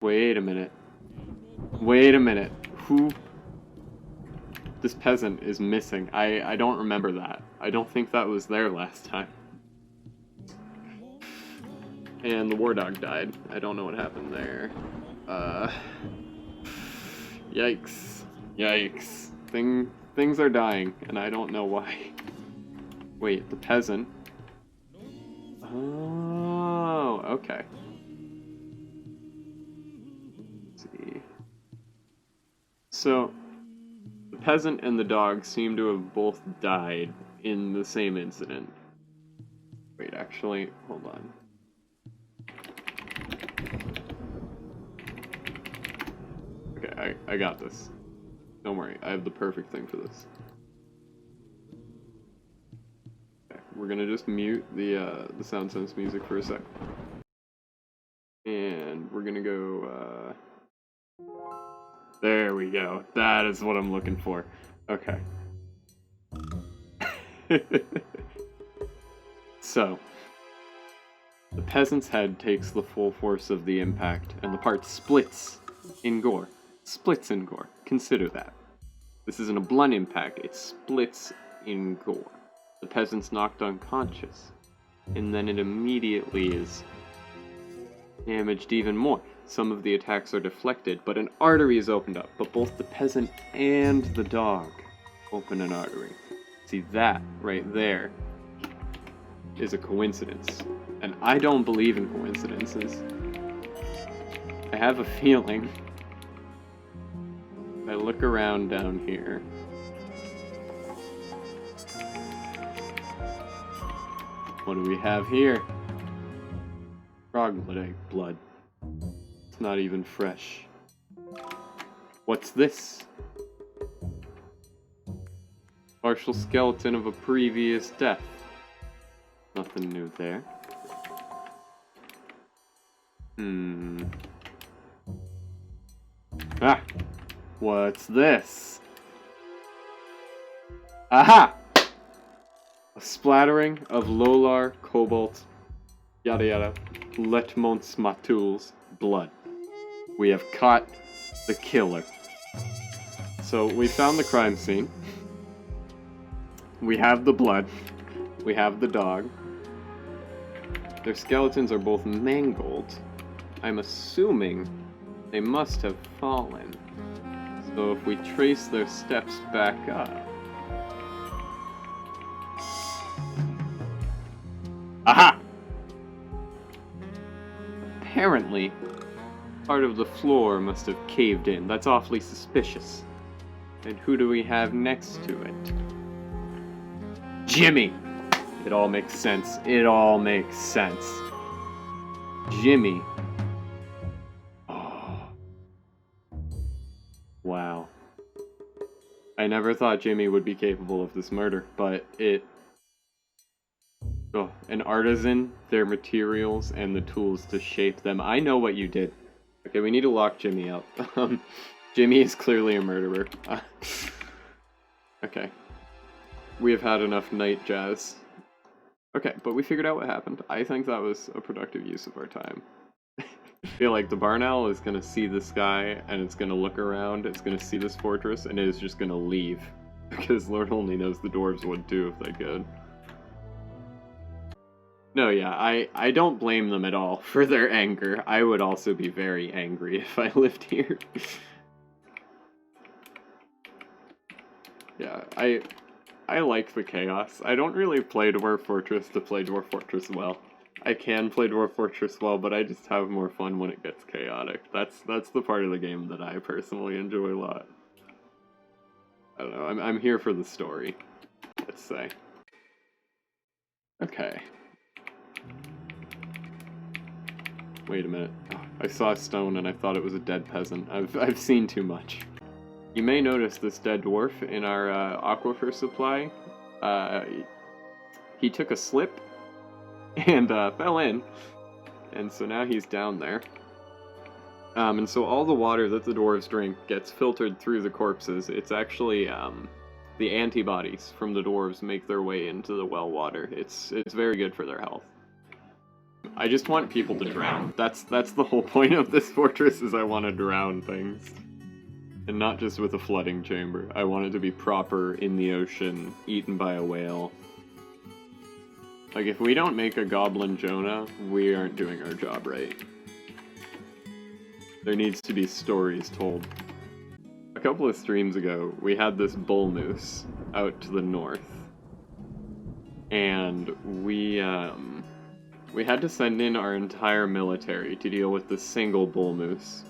Wait a minute. Wait a minute. Who? This peasant is missing. I don't remember that. I don't think that was there last time. And the war dog died. I don't know what happened there. Yikes. Yikes. Things are dying, and I don't know why. Wait, the peasant? Oh, okay. Let's see. So, the peasant and the dog seem to have both died in the same incident. Wait, actually, hold on. Okay, I got this. Don't worry, I have the perfect thing for this. Okay, we're gonna just mute the sound sense music for a sec. And we're gonna go, there we go. That is what I'm looking for. Okay. So, the peasant's head takes the full force of the impact, and the part splits in gore. Splits in gore. Consider that. This isn't a blunt impact, it splits in gore. The peasant's knocked unconscious, and then it immediately is damaged even more. Some of the attacks are deflected, but an artery is opened up. But both the peasant and the dog open an artery. See, that right there is a coincidence. And I don't believe in coincidences. I have a feeling. If I look around down here. What do we have here? Frogleg blood. It's not even fresh. What's this? Partial skeleton of a previous death. Nothing new there. Ah! What's this? Aha! A splattering of Lolar, Cobalt, yada yada, Letmont's Matul's blood. We have caught the killer. So we found the crime scene. We have the blood. We have the dog. Their skeletons are both mangled. I'm assuming they must have fallen. So if we trace their steps back up... Aha! Apparently, part of the floor must have caved in. That's awfully suspicious. And who do we have next to it? Jimmy! It all makes sense. It all makes sense. Jimmy. Oh. Wow. I never thought Jimmy would be capable of this murder, but it... Oh, an artisan, their materials, and the tools to shape them. I know what you did. Okay, we need to lock Jimmy up. Jimmy is clearly a murderer. Okay. We have had enough night jazz. Okay, but we figured out what happened. I think that was a productive use of our time. I feel like the barn owl is going to see this guy, and it's going to look around, it's going to see this fortress, and it is just going to leave. Because Lord only knows the dwarves would too if they could. No, yeah, I don't blame them at all for their anger. I would also be very angry if I lived here. Yeah, I like the chaos. I don't really play Dwarf Fortress to play Dwarf Fortress well. I can play Dwarf Fortress well, but I just have more fun when it gets chaotic. That's the part of the game that I personally enjoy a lot. I don't know, I'm here for the story, let's say. Okay. Wait a minute. Oh, I saw a stone and I thought it was a dead peasant. I've seen too much. You may notice this dead dwarf in our aquifer supply. He took a slip and fell in, and so now he's down there. And so all the water that the dwarves drink gets filtered through the corpses. It's actually the antibodies from the dwarves make their way into the well water. It's very good for their health. I just want people to drown. That's the whole point of this fortress, is I want to drown things. And not just with a flooding chamber. I want it to be proper in the ocean, eaten by a whale. Like, if we don't make a Goblin Jonah, we aren't doing our job right. There needs to be stories told. A couple of streams ago, we had this bull moose out to the north. And we had to send in our entire military to deal with this single bull moose.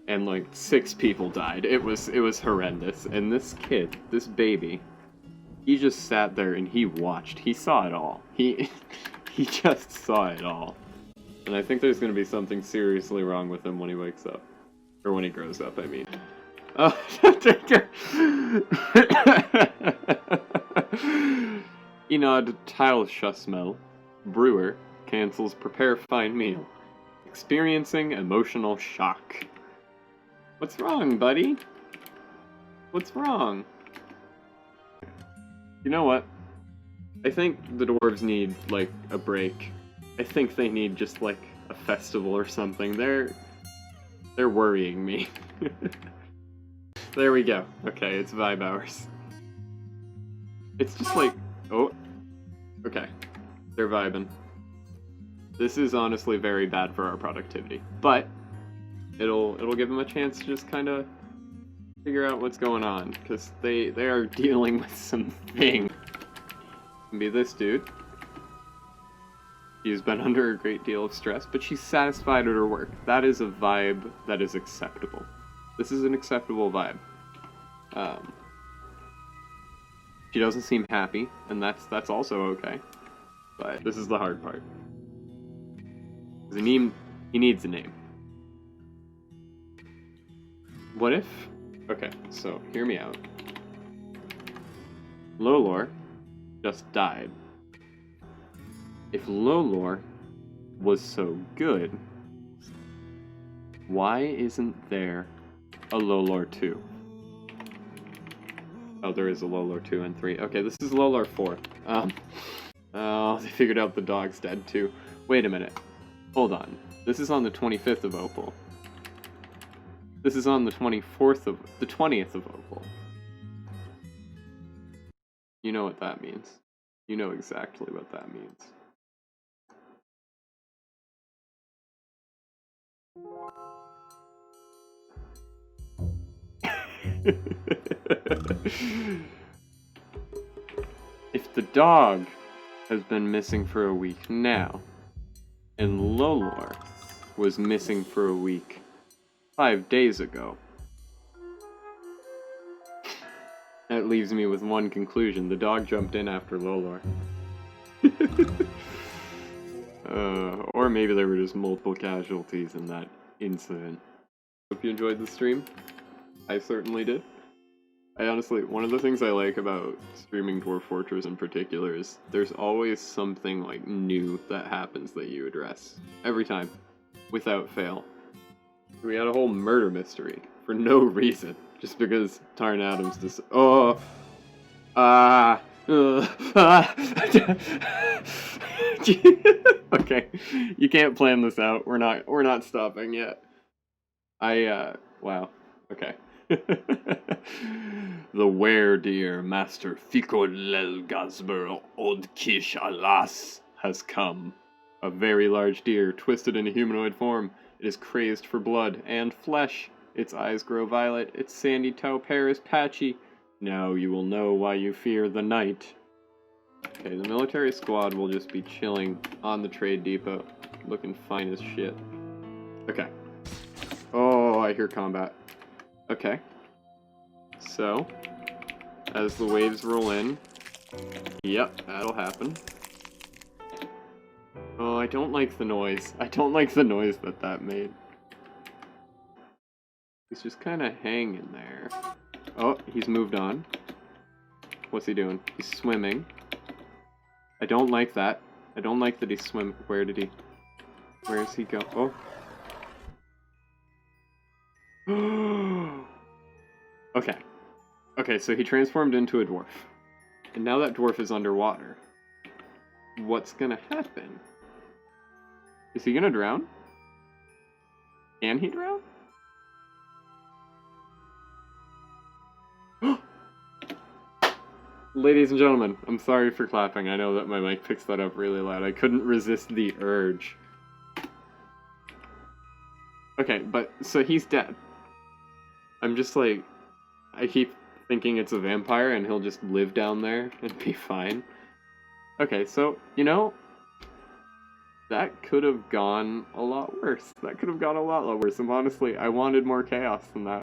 And like 6 people died. It was horrendous. And this kid, this baby, he just sat there and he watched. He saw it all. He just saw it all. And I think there's gonna be something seriously wrong with him when he wakes up. Or when he grows up, I mean. Oh, Enod Tile Shusmel, brewer, cancels prepare fine meal. Experiencing emotional shock. What's wrong, buddy? What's wrong? You know what? I think the dwarves need, like, a break. I think they need just, like, a festival or something. They're worrying me. There we go. Okay, it's vibe hours. It's just like... Oh. Okay. They're vibing. This is honestly very bad for our productivity. But... It'll give them a chance to just kind of figure out what's going on, because they are dealing with some thing. Can be this dude. She's been under a great deal of stress, but she's satisfied at her work. That is a vibe that is acceptable. This is an acceptable vibe. She doesn't seem happy, and that's also okay. But this is the hard part. He needs a name. What if... Okay, so, hear me out. Lolor just died. If Lolor was so good, why isn't there a Lolor 2? Oh, there is a Lolor 2 and 3. Okay, this is Lolor 4. Oh, they figured out the dog's dead too. Wait a minute. Hold on. This is on the 25th of Opal. This is on the 20th of Opal. You know what that means. You know exactly what that means. If the dog has been missing for a week now, and Lolor was missing for a week 5 days ago, that leaves me with one conclusion. The dog jumped in after Lolor. Or maybe there were just multiple casualties in that incident. Hope you enjoyed the stream. I certainly did. I honestly, one of the things I like about streaming Dwarf Fortress in particular is there's always something like new that happens that you address. Every time. Without fail. We had a whole murder mystery for no reason. Just because Tarn Adams just... Oh! Okay, you can't plan this out. We're not stopping yet. Wow. Okay. The were-deer master Fikolel Gazber Odkish Alas has come. A very large deer, twisted in a humanoid form. It is crazed for blood and flesh. Its eyes grow violet, its sandy toe pair is patchy. Now you will know why you fear the night. Okay, the military squad will just be chilling on the trade depot, looking fine as shit. Okay. Oh, I hear combat. Okay. So, as the waves roll in, yep, that'll happen. Oh, I don't like the noise. I don't like the noise that made. He's just kind of hanging there. Oh, he's moved on. What's he doing? He's swimming. I don't like that. I don't like that he's swimming. Where does he go? Oh. Okay. Okay, so he transformed into a dwarf. And now that dwarf is underwater. What's gonna happen? Is he gonna drown? Can he drown? Ladies and gentlemen, I'm sorry for clapping. I know that my mic picks that up really loud. I couldn't resist the urge. Okay, but, so he's dead. I'm just like, I keep thinking it's a vampire and he'll just live down there and be fine. Okay, so, you know, that could have gone a lot worse. That could have gone a lot worse. And honestly, I wanted more chaos than that.